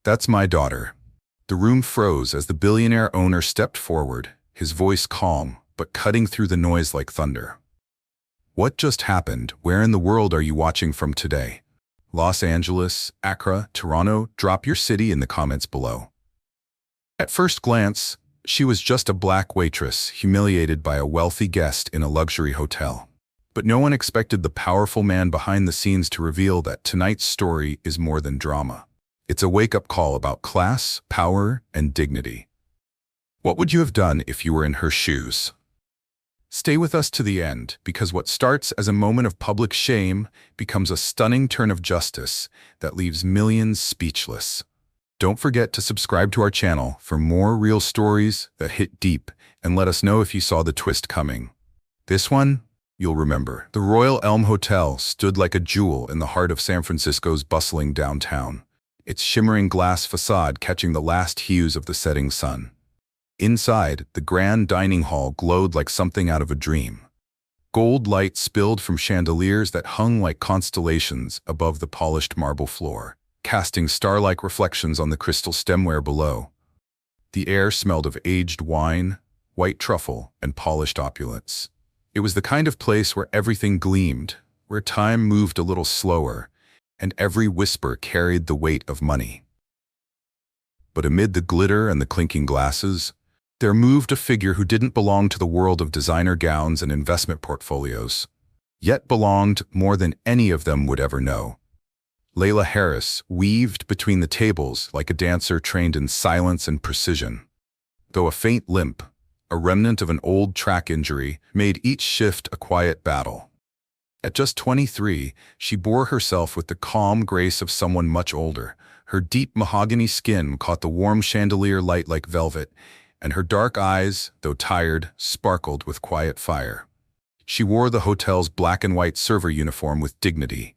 That's my daughter." The room froze as the billionaire owner stepped forward, his voice calm, but cutting through the noise like thunder. "What just happened? Where in the world are you watching from today? Los Angeles, Accra, Toronto? Drop your city in the comments below." At first glance, she was just a black waitress humiliated by a wealthy guest in a luxury hotel. But no one expected the powerful man behind the scenes to reveal that tonight's story is more than drama. It's a wake-up call about class, power, and dignity. What would you have done if you were in her shoes? Stay with us to the end, because what starts as a moment of public shame becomes a stunning turn of justice that leaves millions speechless. Don't forget to subscribe to our channel for more real stories that hit deep, and let us know if you saw the twist coming. This one, you'll remember. The Royal Elm Hotel stood like a jewel in the heart of San Francisco's bustling downtown, its shimmering glass facade catching the last hues of the setting sun. Inside, the grand dining hall glowed like something out of a dream. Gold light spilled from chandeliers that hung like constellations above the polished marble floor, casting star-like reflections on the crystal stemware below. The air smelled of aged wine, white truffle, and polished opulence. It was the kind of place where everything gleamed, where time moved a little slower, and every whisper carried the weight of money. But amid the glitter and the clinking glasses, there moved a figure who didn't belong to the world of designer gowns and investment portfolios, yet belonged more than any of them would ever know. Layla Harris weaved between the tables like a dancer trained in silence and precision. Though a faint limp, a remnant of an old track injury, made each shift a quiet battle. At just 23, she bore herself with the calm grace of someone much older. Her deep mahogany skin caught the warm chandelier light like velvet, and her dark eyes, though tired, sparkled with quiet fire. She wore the hotel's black and white server uniform with dignity,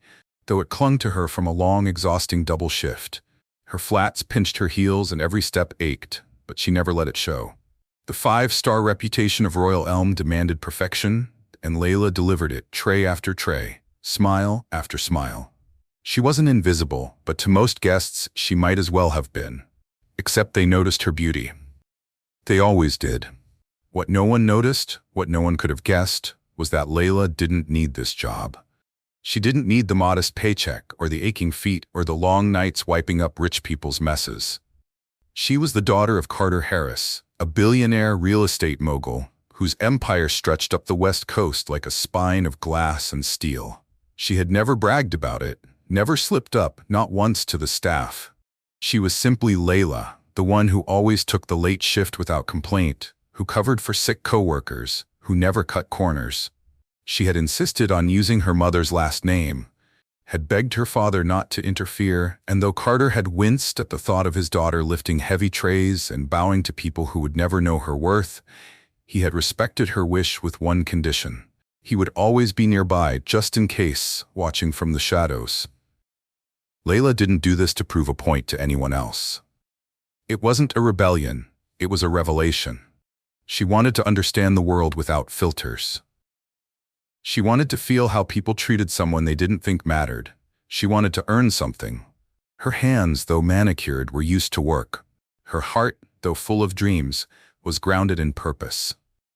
though it clung to her from a long, exhausting double shift. Her flats pinched her heels and every step ached, but she never let it show. The five-star reputation of Royal Elm demanded perfection, and Layla delivered it tray after tray, smile after smile. She wasn't invisible, but to most guests she might as well have been. Except they noticed her beauty. They always did. What no one noticed, what no one could have guessed, was that Layla didn't need this job. She didn't need the modest paycheck or the aching feet or the long nights wiping up rich people's messes. She was the daughter of Carter Harris, a billionaire real estate mogul whose empire stretched up the West Coast like a spine of glass and steel. She had never bragged about it, never slipped up, not once to the staff. She was simply Layla, the one who always took the late shift without complaint, who covered for sick coworkers, who never cut corners. She had insisted on using her mother's last name, had begged her father not to interfere, and though Carter had winced at the thought of his daughter lifting heavy trays and bowing to people who would never know her worth, he had respected her wish with one condition. He would always be nearby, just in case, watching from the shadows. Layla didn't do this to prove a point to anyone else. It wasn't a rebellion, it was a revelation. She wanted to understand the world without filters. She wanted to feel how people treated someone they didn't think mattered. She wanted to earn something. Her hands, though manicured, were used to work. Her heart, though full of dreams, was grounded in purpose.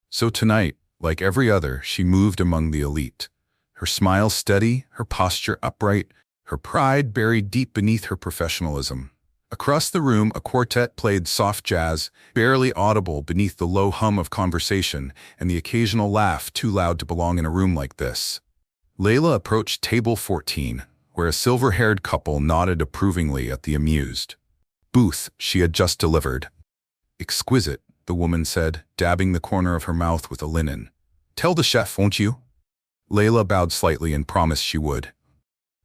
So tonight, like every other, she moved among the elite. Her smile steady, her posture upright, her pride buried deep beneath her professionalism. Across the room, a quartet played soft jazz, barely audible beneath the low hum of conversation and the occasional laugh too loud to belong in a room like this. Layla approached table 14, where a silver-haired couple nodded approvingly at the amused booth she had just delivered. "Exquisite," the woman said, dabbing the corner of her mouth with a linen. "Tell the chef, won't you?" Layla bowed slightly and promised she would.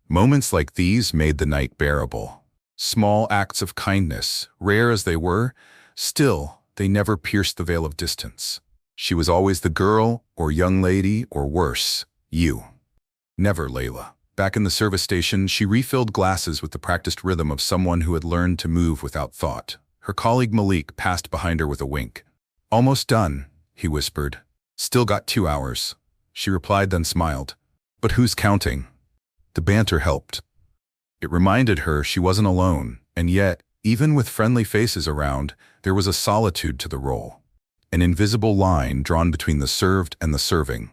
Moments like these made the night bearable. Small acts of kindness, rare as they were, still, they never pierced the veil of distance. She was always the girl, or young lady, or worse, you. Never Layla. Back in the service station, she refilled glasses with the practiced rhythm of someone who had learned to move without thought. Her colleague Malik passed behind her with a wink. "Almost done," he whispered. "Still got 2 hours." She replied, then smiled. "But who's counting?" The banter helped. It reminded her she wasn't alone, and yet, Even with friendly faces around, there was a solitude to the role. An invisible line drawn between the served and the serving.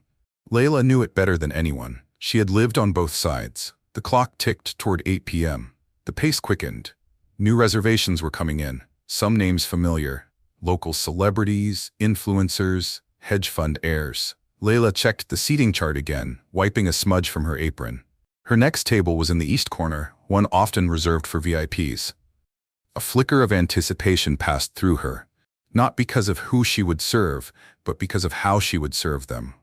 Layla knew it better than anyone. She had lived on both sides. The clock ticked toward 8 p.m. The pace quickened. New reservations were coming in, some names familiar. Local celebrities, influencers, hedge fund heirs. Layla checked the seating chart again, wiping a smudge from her apron. Her next table was in the east corner, one often reserved for VIPs. A flicker of anticipation passed through her, not because of who she would serve, but because of how she would serve them.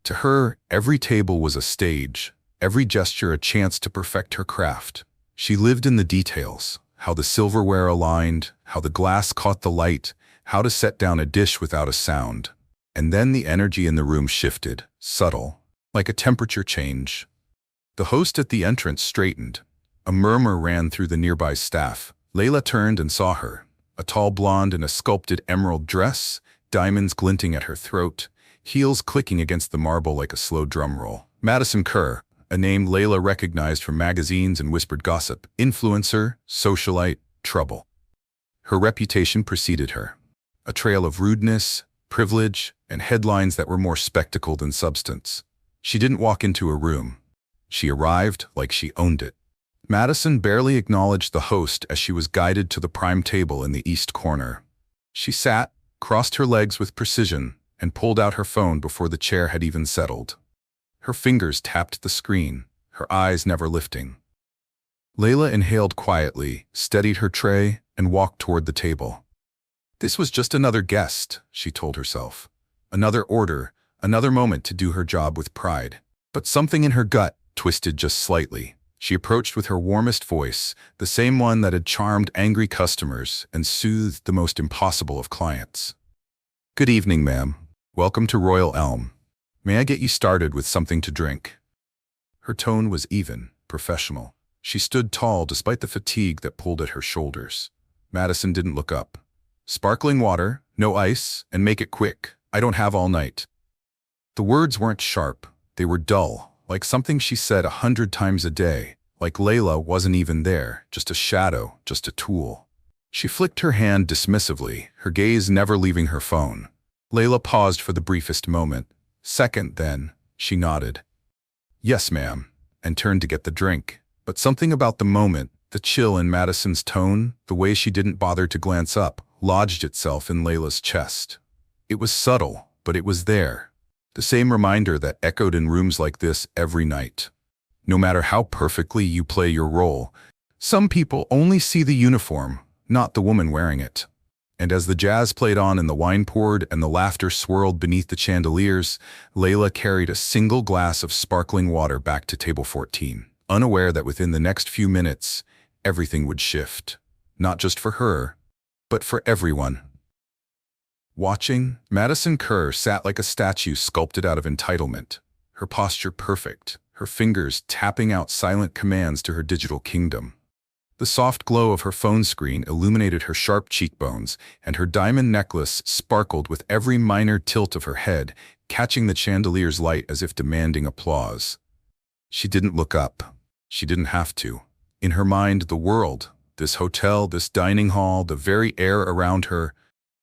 To her, every table was a stage, every gesture a chance to perfect her craft. She lived in the details, how the silverware aligned, how the glass caught the light, how to set down a dish without a sound. And then the energy in the room shifted, subtle, like a temperature change. The host at the entrance straightened. A murmur ran through the nearby staff. Layla turned and saw her, a tall blonde in a sculpted emerald dress, diamonds glinting at her throat, heels clicking against the marble like a slow drum roll. Madison Kerr, a name Layla recognized from magazines and whispered gossip, influencer, socialite, trouble. Her reputation preceded her. A trail of rudeness, privilege, and headlines that were more spectacle than substance. She didn't walk into a room. She arrived like she owned it. Madison barely acknowledged the host as she was guided to the prime table in the east corner. She sat, crossed her legs with precision, and pulled out her phone before the chair had even settled. Her fingers tapped the screen, her eyes never lifting. Layla inhaled quietly, steadied her tray, and walked toward the table. This was just another guest, she told herself. Another order, another moment to do her job with pride. But something in her gut twisted just slightly. She approached with her warmest voice, the same one that had charmed angry customers and soothed the most impossible of clients. "Good evening, ma'am. Welcome to Royal Elm. May I get you started with something to drink?" Her tone was even, professional. She stood tall despite the fatigue that pulled at her shoulders. Madison didn't look up. "Sparkling water, no ice, and make it quick. I don't have all night." The words weren't sharp. They were dull, like something she said 100 times a day, like Layla wasn't even there, just a shadow, just a tool. She flicked her hand dismissively, her gaze never leaving her phone. Layla paused for the briefest moment. Second, then, she nodded. "Yes, ma'am," and turned to get the drink. But something about the moment, the chill in Madison's tone, the way she didn't bother to glance up, lodged itself in Layla's chest. It was subtle, but it was there. The same reminder that echoed in rooms like this every night. No matter how perfectly you play your role, some people only see the uniform, not the woman wearing it. And as the jazz played on and the wine poured and the laughter swirled beneath the chandeliers, Layla carried a single glass of sparkling water back to table 14, unaware that within the next few minutes, everything would shift. Not just for her, but for everyone. Watching, Madison Kerr sat like a statue sculpted out of entitlement, her posture perfect, her fingers tapping out silent commands to her digital kingdom. The soft glow of her phone screen illuminated her sharp cheekbones, and her diamond necklace sparkled with every minor tilt of her head, catching the chandelier's light as if demanding applause. She didn't look up. She didn't have to. In her mind, the world, this hotel, this dining hall, the very air around her,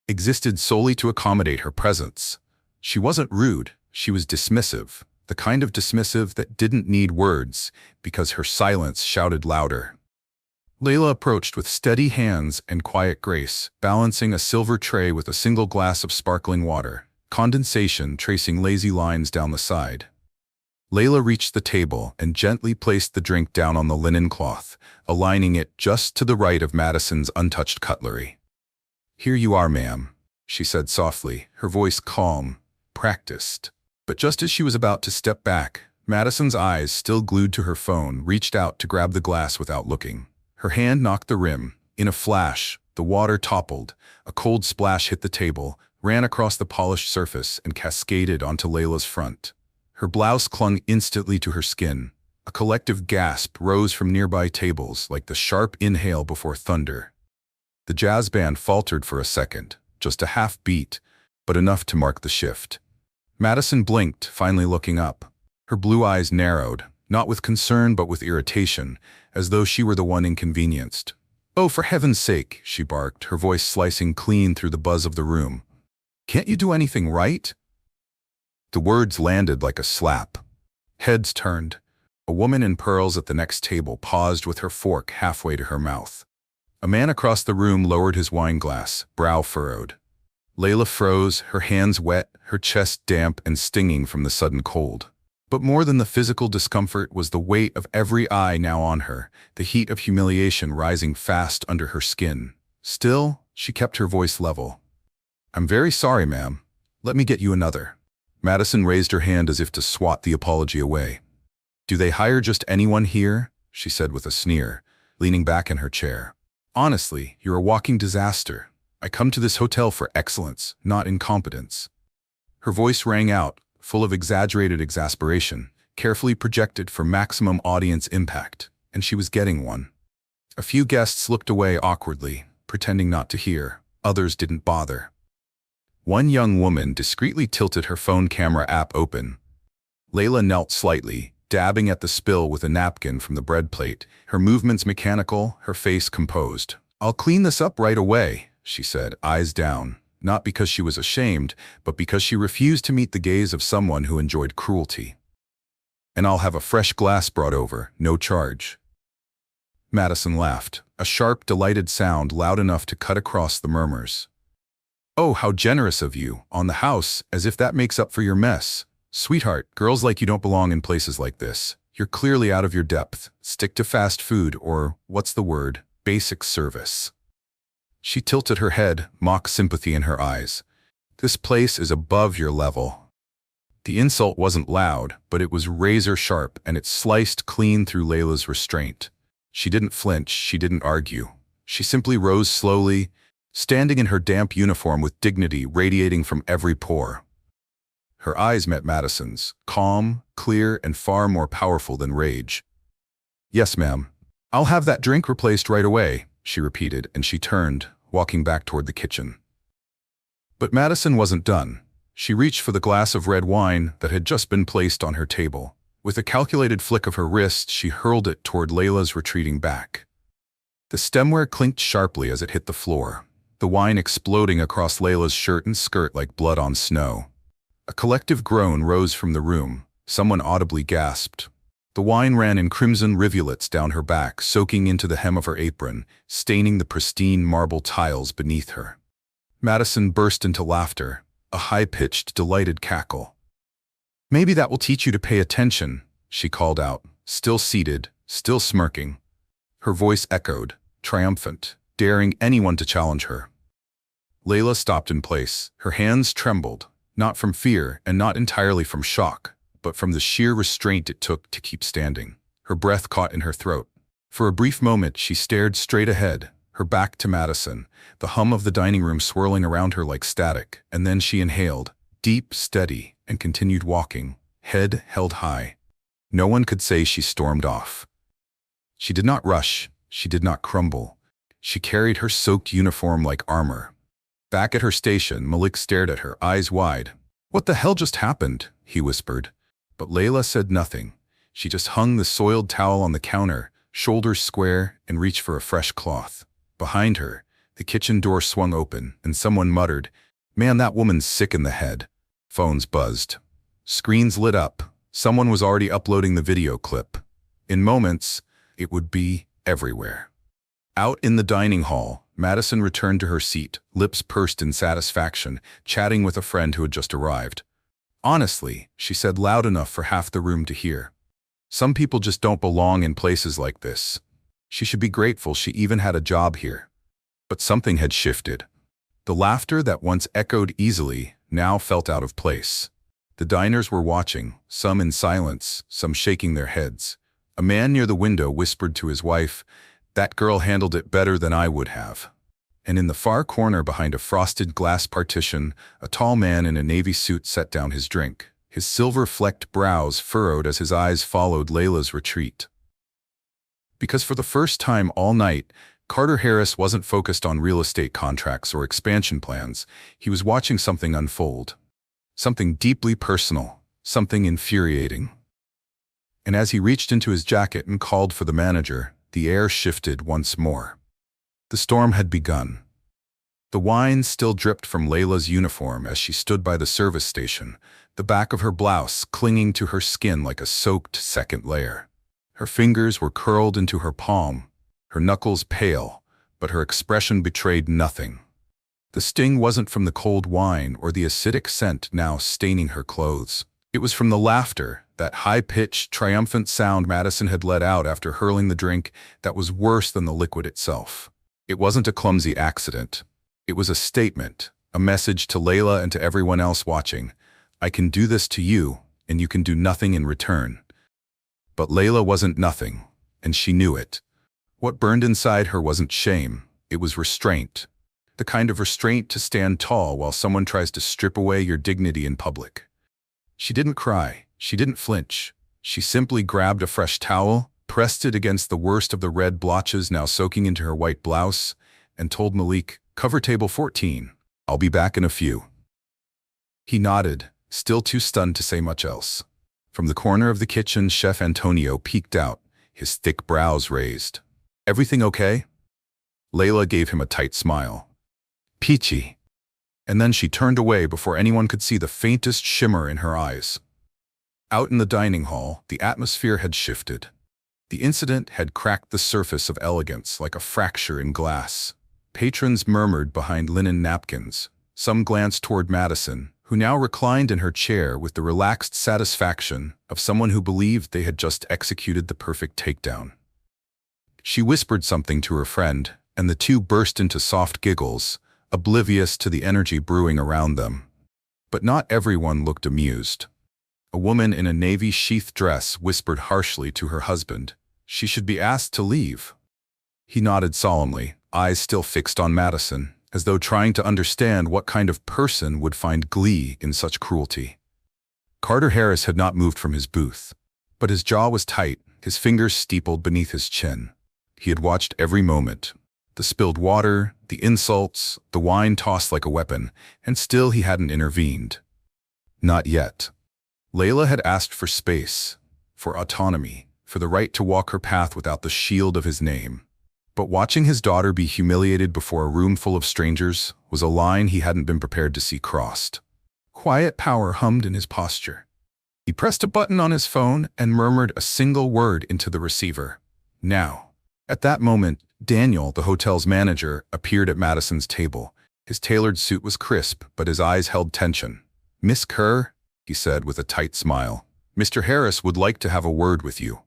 existed solely to accommodate her presence. She wasn't rude, she was dismissive, the kind of dismissive that didn't need words, because her silence shouted louder. Layla approached with steady hands and quiet grace, balancing a silver tray with a single glass of sparkling water, condensation tracing lazy lines down the side. Layla reached the table and gently placed the drink down on the linen cloth, aligning it just to the right of Madison's untouched cutlery. "Here you are, ma'am," she said softly, her voice calm, practiced. But just as she was about to step back, Madison's eyes, still glued to her phone, reached out to grab the glass without looking. Her hand knocked the rim. In a flash, the water toppled. A cold splash hit the table, ran across the polished surface, and cascaded onto Layla's front. Her blouse clung instantly to her skin. A collective gasp rose from nearby tables, like the sharp inhale before thunder. The jazz band faltered for a second, just a half beat, but enough to mark the shift. Madison blinked, finally looking up. Her blue eyes narrowed, not with concern but with irritation, as though she were the one inconvenienced. "Oh, for heaven's sake," she barked, her voice slicing clean through the buzz of the room. "Can't you do anything right?" The words landed like a slap. Heads turned. A woman in pearls at the next table paused with her fork halfway to her mouth. A man across the room lowered his wine glass, brow furrowed. Layla froze, her hands wet, her chest damp and stinging from the sudden cold. But more than the physical discomfort was the weight of every eye now on her, the heat of humiliation rising fast under her skin. Still, she kept her voice level. "I'm very sorry, ma'am. Let me get you another." Madison raised her hand as if to swat the apology away. "Do they hire just anyone here?" she said with a sneer, leaning back in her chair. "Honestly, you're a walking disaster. I come to this hotel for excellence, not incompetence." Her voice rang out, full of exaggerated exasperation, carefully projected for maximum audience impact, and she was getting one. A few guests looked away awkwardly, pretending not to hear. Others didn't bother. One young woman discreetly tilted her phone camera app open. Layla knelt slightly, dabbing at the spill with a napkin from the bread plate, her movements mechanical, her face composed. "I'll clean this up right away," she said, eyes down, not because she was ashamed, but because she refused to meet the gaze of someone who enjoyed cruelty. "And I'll have a fresh glass brought over, no charge." Madison laughed, a sharp, delighted sound loud enough to cut across the murmurs. "Oh, how generous of you, on the house, as if that makes up for your mess. Sweetheart, girls like you don't belong in places like this. You're clearly out of your depth. Stick to fast food or, what's the word, basic service." She tilted her head, mock sympathy in her eyes. "This place is above your level." The insult wasn't loud, but it was razor sharp, and it sliced clean through Layla's restraint. She didn't flinch, she didn't argue. She simply rose slowly, standing in her damp uniform with dignity radiating from every pore. Her eyes met Madison's, calm, clear, and far more powerful than rage. "Yes, ma'am. I'll have that drink replaced right away," she repeated, and she turned, walking back toward the kitchen. But Madison wasn't done. She reached for the glass of red wine that had just been placed on her table. With a calculated flick of her wrist, she hurled it toward Layla's retreating back. The stemware clinked sharply as it hit the floor, the wine exploding across Layla's shirt and skirt like blood on snow. A collective groan rose from the room. Someone audibly gasped. The wine ran in crimson rivulets down her back, soaking into the hem of her apron, staining the pristine marble tiles beneath her. Madison burst into laughter, a high-pitched, delighted cackle. "Maybe that will teach you to pay attention," she called out, still seated, still smirking. Her voice echoed, triumphant, daring anyone to challenge her. Layla stopped in place. Her hands trembled, not from fear and not entirely from shock, but from the sheer restraint it took to keep standing. Her breath caught in her throat. For a brief moment, she stared straight ahead, her back to Madison, the hum of the dining room swirling around her like static, and then she inhaled, deep, steady, and continued walking, head held high. No one could say she stormed off. She did not rush, she did not crumble. She carried her soaked uniform like armor. Back at her station, Malik stared at her, eyes wide. "What the hell just happened?" he whispered. But Layla said nothing. She just hung the soiled towel on the counter, shoulders square, and reached for a fresh cloth. Behind her, the kitchen door swung open, and someone muttered, "Man, that woman's sick in the head." Phones buzzed. Screens lit up. Someone was already uploading the video clip. In moments, it would be everywhere. Out in the dining hall, Madison returned to her seat, lips pursed in satisfaction, chatting with a friend who had just arrived. "Honestly," she said loud enough for half the room to hear, "some people just don't belong in places like this." She should be grateful she even had a job here. But something had shifted. The laughter that once echoed easily now felt out of place. The diners were watching, some in silence, some shaking their heads. A man near the window whispered to his wife, "That girl handled it better than I would have." And in the far corner behind a frosted glass partition, a tall man in a navy suit set down his drink, his silver-flecked brows furrowed as his eyes followed Layla's retreat. Because for the first time all night, Carter Harris wasn't focused on real estate contracts or expansion plans. He was watching something unfold. Something deeply personal, something infuriating. And as he reached into his jacket and called for the manager, the air shifted once more. The storm had begun. The wine still dripped from Layla's uniform as she stood by the service station, the back of her blouse clinging to her skin like a soaked second layer. Her fingers were curled into her palm, her knuckles pale, but her expression betrayed nothing. The sting wasn't from the cold wine or the acidic scent now staining her clothes. It was from the laughter, that high-pitched, triumphant sound Madison had let out after hurling the drink that was worse than the liquid itself. It wasn't a clumsy accident. It was a statement, a message to Layla and to everyone else watching. I can do this to you, and you can do nothing in return. But Layla wasn't nothing, and she knew it. What burned inside her wasn't shame, it was restraint. The kind of restraint to stand tall while someone tries to strip away your dignity in public. She didn't cry, she didn't flinch. She simply grabbed a fresh towel, pressed it against the worst of the red blotches now soaking into her white blouse, and told Malik, "Cover table 14. I'll be back in a few." He nodded, still too stunned to say much else. From the corner of the kitchen, Chef Antonio peeked out, his thick brows raised. "Everything okay?" Layla gave him a tight smile. "Peachy." And then she turned away before anyone could see the faintest shimmer in her eyes. Out in the dining hall, the atmosphere had shifted. The incident had cracked the surface of elegance like a fracture in glass. Patrons murmured behind linen napkins. Some glanced toward Madison, who now reclined in her chair with the relaxed satisfaction of someone who believed they had just executed the perfect takedown. She whispered something to her friend, and the two burst into soft giggles, oblivious to the energy brewing around them. But not everyone looked amused. A woman in a navy sheath dress whispered harshly to her husband, she should be asked to leave. He nodded solemnly, eyes still fixed on Madison, as though trying to understand what kind of person would find glee in such cruelty. Carter Harris had not moved from his booth, but his jaw was tight, his fingers steepled beneath his chin. He had watched every moment. The spilled water, the insults, the wine tossed like a weapon, and still he hadn't intervened. Not yet. Layla had asked for space, for autonomy, for the right to walk her path without the shield of his name. But watching his daughter be humiliated before a room full of strangers was a line he hadn't been prepared to see crossed. Quiet power hummed in his posture. He pressed a button on his phone and murmured a single word into the receiver. Now. At that moment, Daniel, the hotel's manager, appeared at Madison's table. His tailored suit was crisp, but his eyes held tension. "Miss Kerr," he said with a tight smile, "Mr. Harris would like to have a word with you."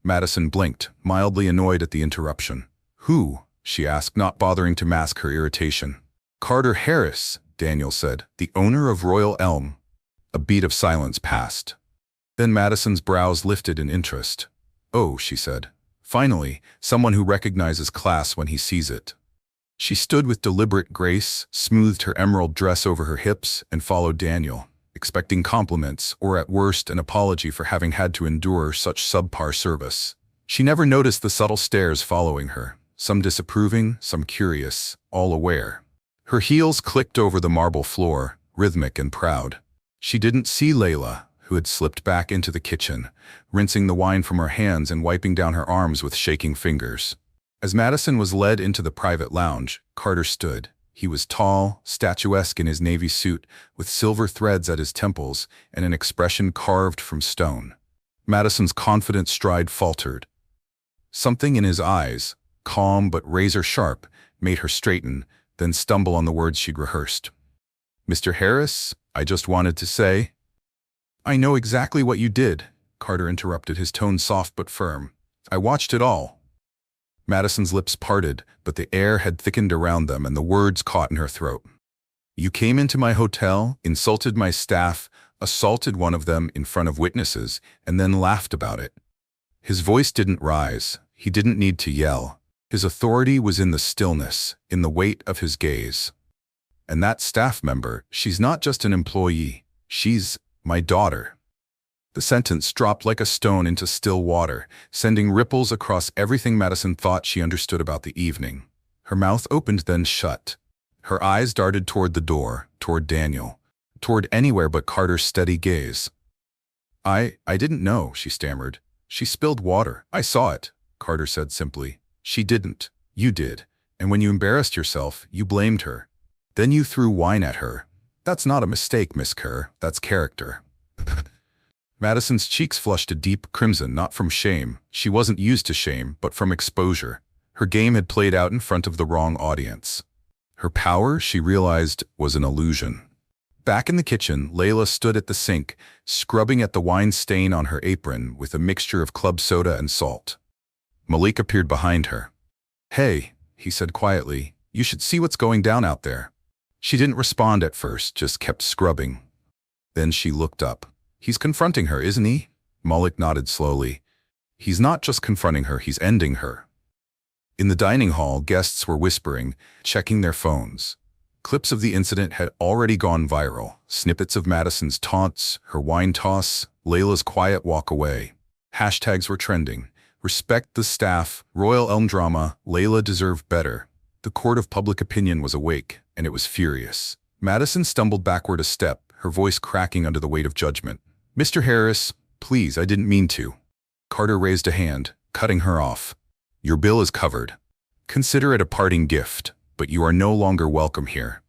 Madison blinked, mildly annoyed at the interruption. "Who?" she asked, not bothering to mask her irritation. "Carter Harris," Daniel said, "the owner of Royal Elm." A beat of silence passed. Then Madison's brows lifted in interest. "Oh," she said. "Finally, someone who recognizes class when he sees it." She stood with deliberate grace, smoothed her emerald dress over her hips, and followed Daniel, expecting compliments or at worst an apology for having had to endure such subpar service. She never noticed the subtle stares following her, some disapproving, some curious, all aware. Her heels clicked over the marble floor, rhythmic and proud. She didn't see Layla, who had slipped back into the kitchen, rinsing the wine from her hands and wiping down her arms with shaking fingers. As Madison was led into the private lounge, Carter stood. He was tall, statuesque in his navy suit, with silver threads at his temples and an expression carved from stone. Madison's confident stride faltered. Something in his eyes, calm but razor-sharp, made her straighten, then stumble on the words she'd rehearsed. "Mr. Harris, I just wanted to say—" "I know exactly what you did," Carter interrupted, his tone soft but firm. "I watched it all." Madison's lips parted, but the air had thickened around them and the words caught in her throat. "You came into my hotel, insulted my staff, assaulted one of them in front of witnesses, and then laughed about it." His voice didn't rise. He didn't need to yell. His authority was in the stillness, in the weight of his gaze. "And that staff member, she's not just an employee. She's my daughter." The sentence dropped like a stone into still water, sending ripples across everything Madison thought she understood about the evening. Her mouth opened then shut. Her eyes darted toward the door, toward Daniel, toward anywhere but Carter's steady gaze. I didn't know," she stammered. "She spilled water. I saw it," Carter said simply. "She didn't. You did. And when you embarrassed yourself, you blamed her. Then you threw wine at her. That's not a mistake, Miss Kerr. That's character. Madison's cheeks flushed a deep crimson, not from shame. She wasn't used to shame, but from exposure. Her game had played out in front of the wrong audience. Her power, she realized, was an illusion. Back in the kitchen, Layla stood at the sink, scrubbing at the wine stain on her apron with a mixture of club soda and salt. Malik appeared behind her. "Hey," he said quietly, "you should see what's going down out there." She didn't respond at first, just kept scrubbing. Then she looked up. "He's confronting her, isn't he?" Malik nodded slowly. "He's not just confronting her, he's ending her." In the dining hall, guests were whispering, checking their phones. Clips of the incident had already gone viral. Snippets of Madison's taunts, her wine toss, Layla's quiet walk away. Hashtags were trending. Respect the staff, Royal Elm drama, Layla deserved better. The court of public opinion was awake, and it was furious. Madison stumbled backward a step, her voice cracking under the weight of judgment. "Mr. Harris, please, I didn't mean to." Carter raised a hand, cutting her off. "Your bill is covered. Consider it a parting gift, but you are no longer welcome here."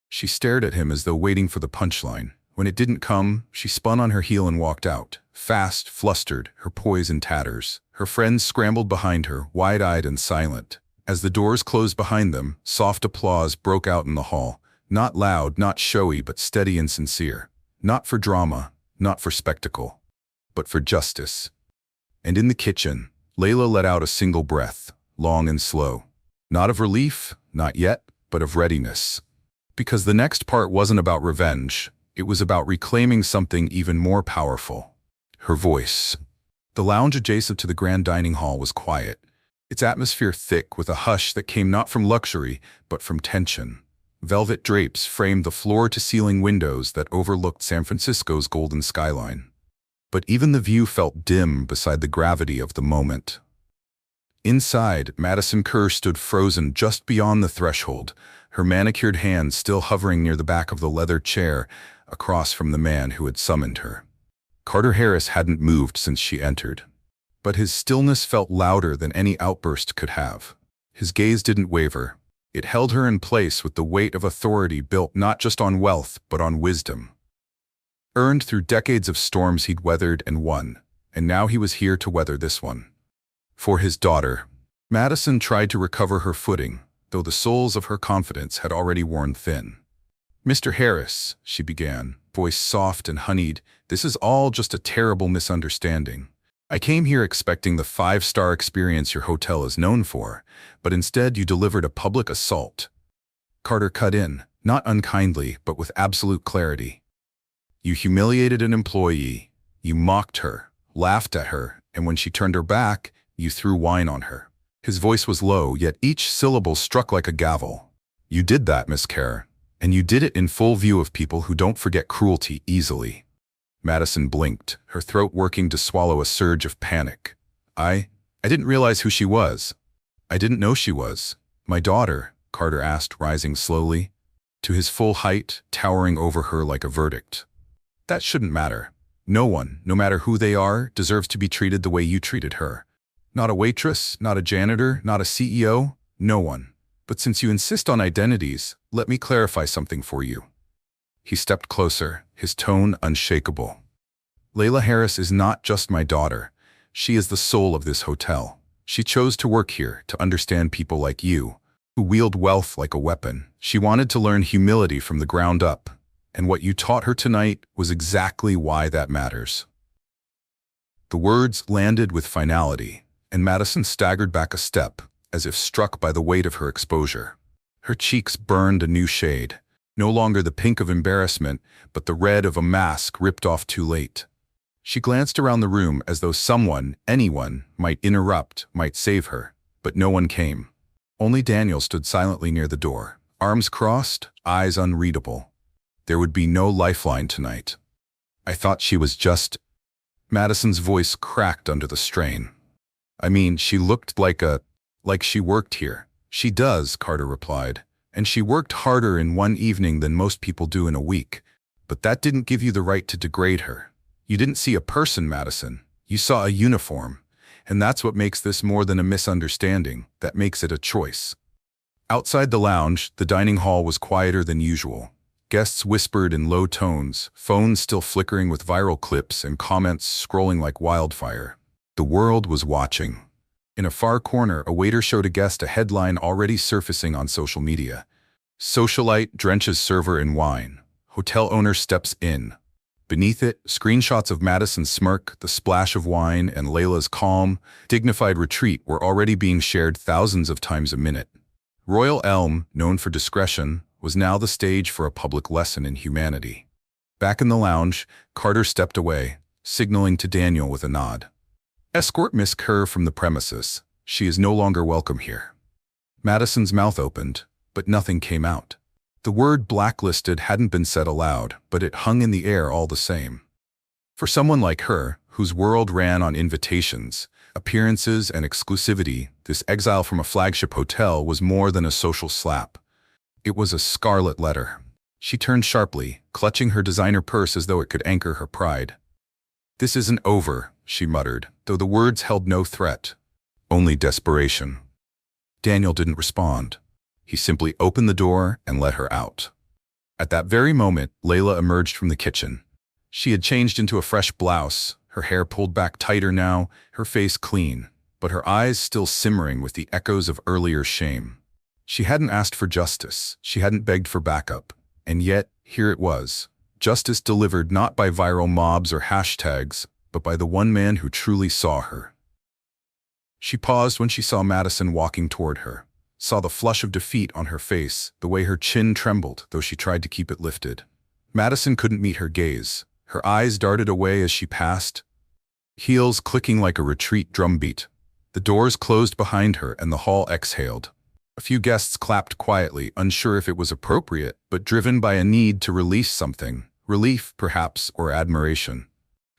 She stared at him as though waiting for the punchline. When it didn't come, she spun on her heel and walked out, fast, flustered, her poise in tatters. Her friends scrambled behind her, wide-eyed and silent. As the doors closed behind them, soft applause broke out in the hall. Not loud, not showy, but steady and sincere. Not for drama, not for spectacle, but for justice. And in the kitchen, Layla let out a single breath, long and slow. Not of relief, not yet, but of readiness. Because the next part wasn't about revenge, it was about reclaiming something even more powerful. Her voice. The lounge adjacent to the grand dining hall was quiet, its atmosphere thick with a hush that came not from luxury, but from tension. Velvet drapes framed the floor-to-ceiling windows that overlooked San Francisco's golden skyline. But even the view felt dim beside the gravity of the moment. Inside, Madison Kerr stood frozen just beyond the threshold, her manicured hand still hovering near the back of the leather chair across from the man who had summoned her. Carter Harris hadn't moved since she entered, but his stillness felt louder than any outburst could have. His gaze didn't waver. It held her in place with the weight of authority built not just on wealth, but on wisdom. Earned through decades of storms he'd weathered and won, and now he was here to weather this one. For his daughter. Madison tried to recover her footing, though the soles of her confidence had already worn thin. "Mr. Harris," she began, voice soft and honeyed, "this is all just a terrible misunderstanding. I came here expecting the 5-star experience your hotel is known for, but instead you delivered a public assault." Carter cut in, not unkindly, but with absolute clarity. "You humiliated an employee, you mocked her, laughed at her, and when she turned her back, you threw wine on her." His voice was low, yet each syllable struck like a gavel. "You did that, Miss Kerr, and you did it in full view of people who don't forget cruelty easily." Madison blinked, her throat working to swallow a surge of panic. I didn't realize who she was. I didn't know she was. My daughter," Carter asked, rising slowly, to his full height, towering over her like a verdict. "That shouldn't matter. No one, no matter who they are, deserves to be treated the way you treated her. Not a waitress, not a janitor, not a CEO, no one. But since you insist on identities, let me clarify something for you." He stepped closer, his tone unshakable. "Layla Harris is not just my daughter. She is the soul of this hotel. She chose to work here to understand people like you, who wield wealth like a weapon. She wanted to learn humility from the ground up, and what you taught her tonight was exactly why that matters." The words landed with finality, and Madison staggered back a step, as if struck by the weight of her exposure. Her cheeks burned a new shade, no longer the pink of embarrassment, but the red of a mask ripped off too late. She glanced around the room as though someone, anyone, might interrupt, might save her, but no one came. Only Daniel stood silently near the door, arms crossed, eyes unreadable. There would be no lifeline tonight. "I thought she was just—" Madison's voice cracked under the strain. "I mean, she looked like she worked here." "She does," Carter replied, "and she worked harder in one evening than most people do in a week. But that didn't give you the right to degrade her. You didn't see a person, Madison. You saw a uniform. And that's what makes this more than a misunderstanding, that makes it a choice. Outside the lounge, the dining hall was quieter than usual. Guests whispered in low tones, phones still flickering with viral clips and comments scrolling like wildfire. The world was watching. In a far corner, a waiter showed a guest a headline already surfacing on social media. Socialite drenches server in wine. Hotel owner steps in. Beneath it, screenshots of Madison's smirk, the splash of wine, and Layla's calm, dignified retreat were already being shared thousands of times a minute. Royal Elm, known for discretion, was now the stage for a public lesson in humanity. Back in the lounge, Carter stepped away, signaling to Daniel with a nod. Escort Miss Kerr from the premises. She is no longer welcome here. Madison's mouth opened, but nothing came out. The word blacklisted hadn't been said aloud, but it hung in the air all the same. For someone like her, whose world ran on invitations, appearances, and exclusivity, this exile from a flagship hotel was more than a social slap. It was a scarlet letter. She turned sharply, clutching her designer purse as though it could anchor her pride. "This isn't over," she muttered, though the words held no threat, only desperation. Daniel didn't respond. He simply opened the door and let her out. At that very moment, Layla emerged from the kitchen. She had changed into a fresh blouse, her hair pulled back tighter now, her face clean, but her eyes still simmering with the echoes of earlier shame. She hadn't asked for justice, she hadn't begged for backup, and yet, here it was. Justice delivered not by viral mobs or hashtags, but by the one man who truly saw her. She paused when she saw Madison walking toward her, saw the flush of defeat on her face, the way her chin trembled, though she tried to keep it lifted. Madison couldn't meet her gaze. Her eyes darted away as she passed, heels clicking like a retreat drumbeat. The doors closed behind her and the hall exhaled. A few guests clapped quietly, unsure if it was appropriate, but driven by a need to release something, relief, perhaps, or admiration.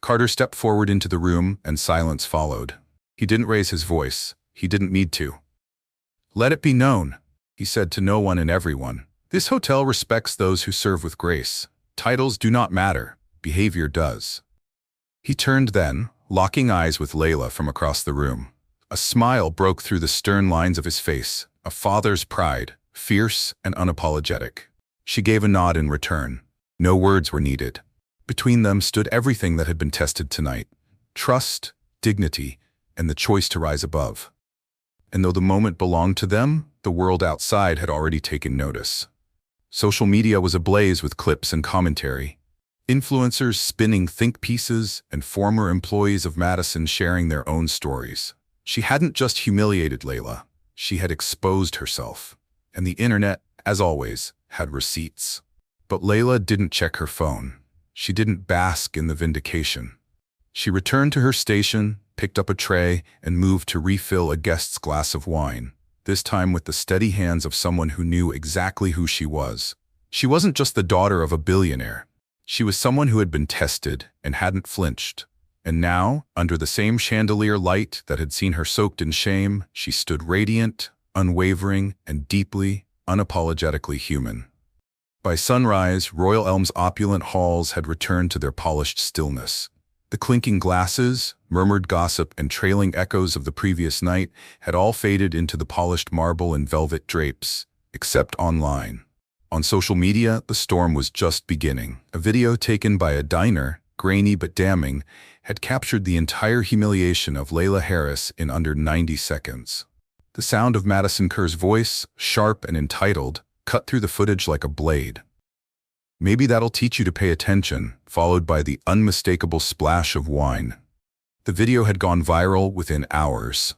Carter stepped forward into the room, and silence followed. He didn't raise his voice. He didn't need to. "Let it be known," he said to no one and everyone. "This hotel respects those who serve with grace. Titles do not matter. Behavior does." He turned then, locking eyes with Layla from across the room. A smile broke through the stern lines of his face, a father's pride, fierce and unapologetic. She gave a nod in return. No words were needed. Between them stood everything that had been tested tonight: trust, dignity, and the choice to rise above. And though the moment belonged to them, the world outside had already taken notice. Social media was ablaze with clips and commentary. Influencers spinning think pieces and former employees of Madison sharing their own stories. She hadn't just humiliated Layla, she had exposed herself. And the internet, as always, had receipts. But Layla didn't check her phone. She didn't bask in the vindication. She returned to her station, picked up a tray, and moved to refill a guest's glass of wine, this time with the steady hands of someone who knew exactly who she was. She wasn't just the daughter of a billionaire. She was someone who had been tested and hadn't flinched. And now, under the same chandelier light that had seen her soaked in shame, she stood radiant, unwavering, and deeply, unapologetically human. By sunrise, Royal Elm's opulent halls had returned to their polished stillness. The clinking glasses, murmured gossip, and trailing echoes of the previous night had all faded into the polished marble and velvet drapes, except online. On social media, the storm was just beginning. A video taken by a diner, grainy but damning, had captured the entire humiliation of Layla Harris in under 90 seconds. The sound of Madison Kerr's voice, sharp and entitled, cut through the footage like a blade. "Maybe that'll teach you to pay attention," followed by the unmistakable splash of wine. The video had gone viral within hours.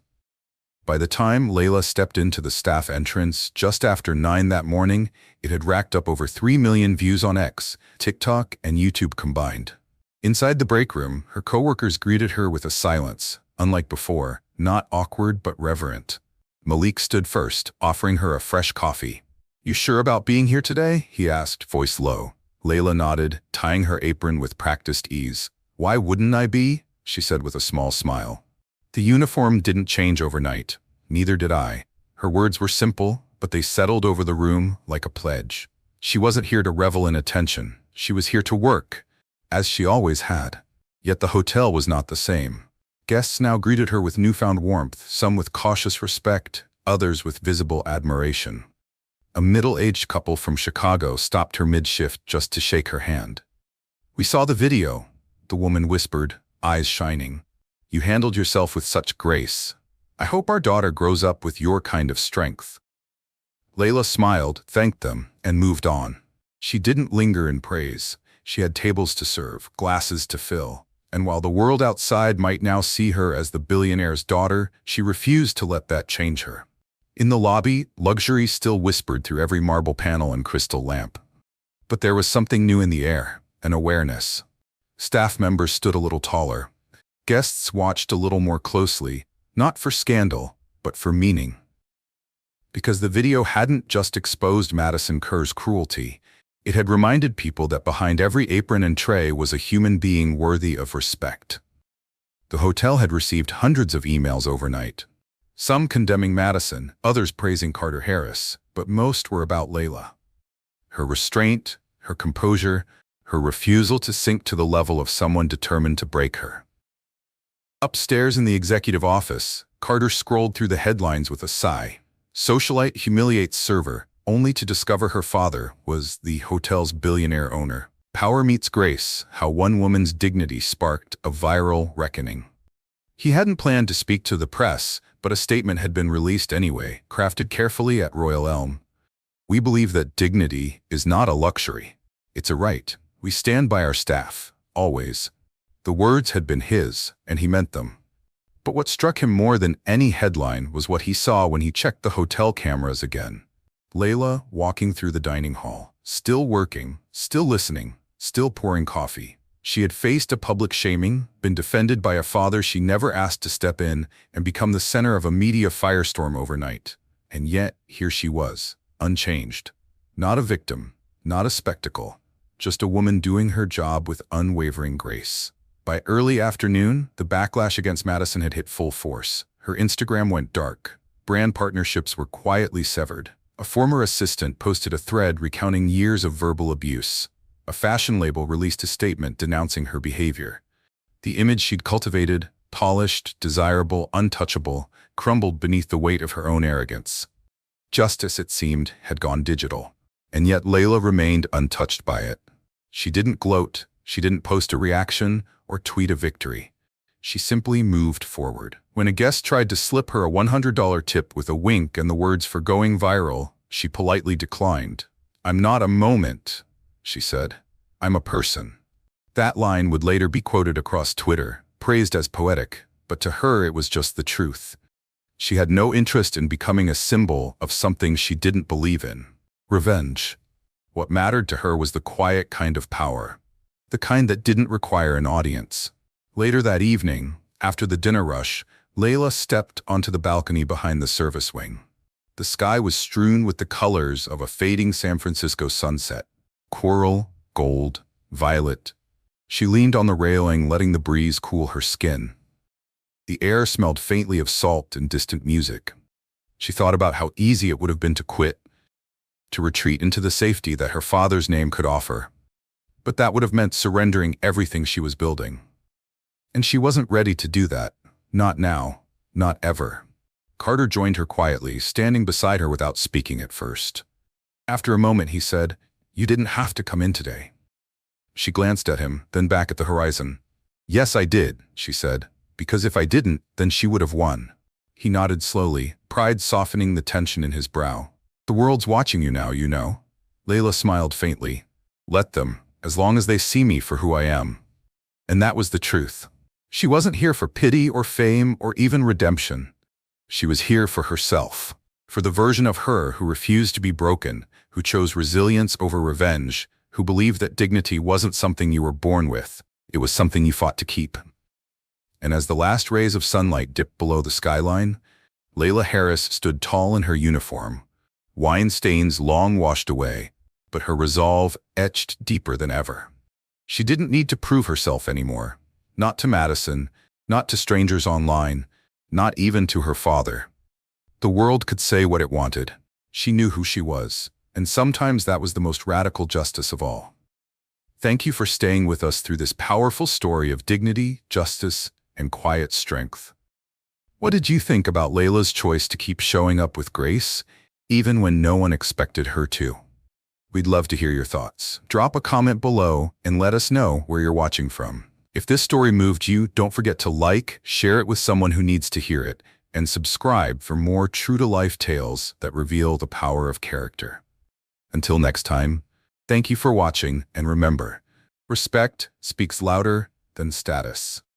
By the time Layla stepped into the staff entrance just after 9 that morning, it had racked up over 3 million views on X, TikTok, and YouTube combined. Inside the break room, her coworkers greeted her with a silence, unlike before, not awkward but reverent. Malik stood first, offering her a fresh coffee. "You sure about being here today?" he asked, voice low. Layla nodded, tying her apron with practiced ease. "Why wouldn't I be?" she said with a small smile. The uniform didn't change overnight. Neither did I. Her words were simple, but they settled over the room like a pledge. She wasn't here to revel in attention. She was here to work, as she always had. Yet the hotel was not the same. Guests now greeted her with newfound warmth, some with cautious respect, others with visible admiration. A middle-aged couple from Chicago stopped her mid-shift just to shake her hand. "We saw the video," the woman whispered, eyes shining. "You handled yourself with such grace. I hope our daughter grows up with your kind of strength." Layla smiled, thanked them, and moved on. She didn't linger in praise. She had tables to serve, glasses to fill, and while the world outside might now see her as the billionaire's daughter, she refused to let that change her. In the lobby, luxury still whispered through every marble panel and crystal lamp. But there was something new in the air, an awareness. Staff members stood a little taller. Guests watched a little more closely, not for scandal, but for meaning. Because the video hadn't just exposed Madison Kerr's cruelty, it had reminded people that behind every apron and tray was a human being worthy of respect. The hotel had received hundreds of emails overnight. Some condemning Madison, others praising Carter Harris, but most were about Layla. Her restraint, her composure, her refusal to sink to the level of someone determined to break her. Upstairs in the executive office, Carter scrolled through the headlines with a sigh. Socialite humiliates server, only to discover her father was the hotel's billionaire owner. Power meets grace, how one woman's dignity sparked a viral reckoning. He hadn't planned to speak to the press, but a statement had been released anyway, crafted carefully at Royal Elm. "We believe that dignity is not a luxury. It's a right. We stand by our staff, always." The words had been his, and he meant them. But what struck him more than any headline was what he saw when he checked the hotel cameras again. Layla walking through the dining hall, still working, still listening, still pouring coffee. She had faced a public shaming, been defended by a father she never asked to step in, and become the center of a media firestorm overnight. And yet, here she was, unchanged. Not a victim, not a spectacle, just a woman doing her job with unwavering grace. By early afternoon, the backlash against Madison had hit full force. Her Instagram went dark. Brand partnerships were quietly severed. A former assistant posted a thread recounting years of verbal abuse. A fashion label released a statement denouncing her behavior. The image she'd cultivated, polished, desirable, untouchable, crumbled beneath the weight of her own arrogance. Justice, it seemed, had gone digital. And yet Layla remained untouched by it. She didn't gloat, she didn't post a reaction or tweet a victory. She simply moved forward. When a guest tried to slip her a $100 tip with a wink and the words "for going viral," she politely declined. "I'm not a moment," she said. "I'm a person." That line would later be quoted across Twitter, praised as poetic, but to her it was just the truth. She had no interest in becoming a symbol of something she didn't believe in. Revenge. What mattered to her was the quiet kind of power, the kind that didn't require an audience. Later that evening, after the dinner rush, Layla stepped onto the balcony behind the service wing. The sky was strewn with the colors of a fading San Francisco sunset. Coral, gold, violet. She leaned on the railing, letting the breeze cool her skin. The air smelled faintly of salt and distant music. She thought about how easy it would have been to quit, to retreat into the safety that her father's name could offer. But that would have meant surrendering everything she was building. And she wasn't ready to do that. Not now. Not ever. Carter joined her quietly, standing beside her without speaking at first. After a moment, he said, "You didn't have to come in today." She glanced at him, then back at the horizon. "Yes, I did," she said, "because if I didn't, then she would have won." He nodded slowly, pride softening the tension in his brow. "The world's watching you now, you know." Layla smiled faintly. "Let them, as long as they see me for who I am." And that was the truth. She wasn't here for pity or fame or even redemption. She was here for herself, for the version of her who refused to be broken, who chose resilience over revenge, who believed that dignity wasn't something you were born with, it was something you fought to keep. And as the last rays of sunlight dipped below the skyline, Layla Harris stood tall in her uniform, wine stains long washed away, but her resolve etched deeper than ever. She didn't need to prove herself anymore. Not to Madison, not to strangers online, not even to her father. The world could say what it wanted. She knew who she was, and sometimes that was the most radical justice of all. Thank you for staying with us through this powerful story of dignity, justice, and quiet strength. What did you think about Layla's choice to keep showing up with grace, even when no one expected her to? We'd love to hear your thoughts. Drop a comment below and let us know where you're watching from. If this story moved you, don't forget to like, share it with someone who needs to hear it, and subscribe for more true-to-life tales that reveal the power of character. Until next time, thank you for watching, and remember, respect speaks louder than status.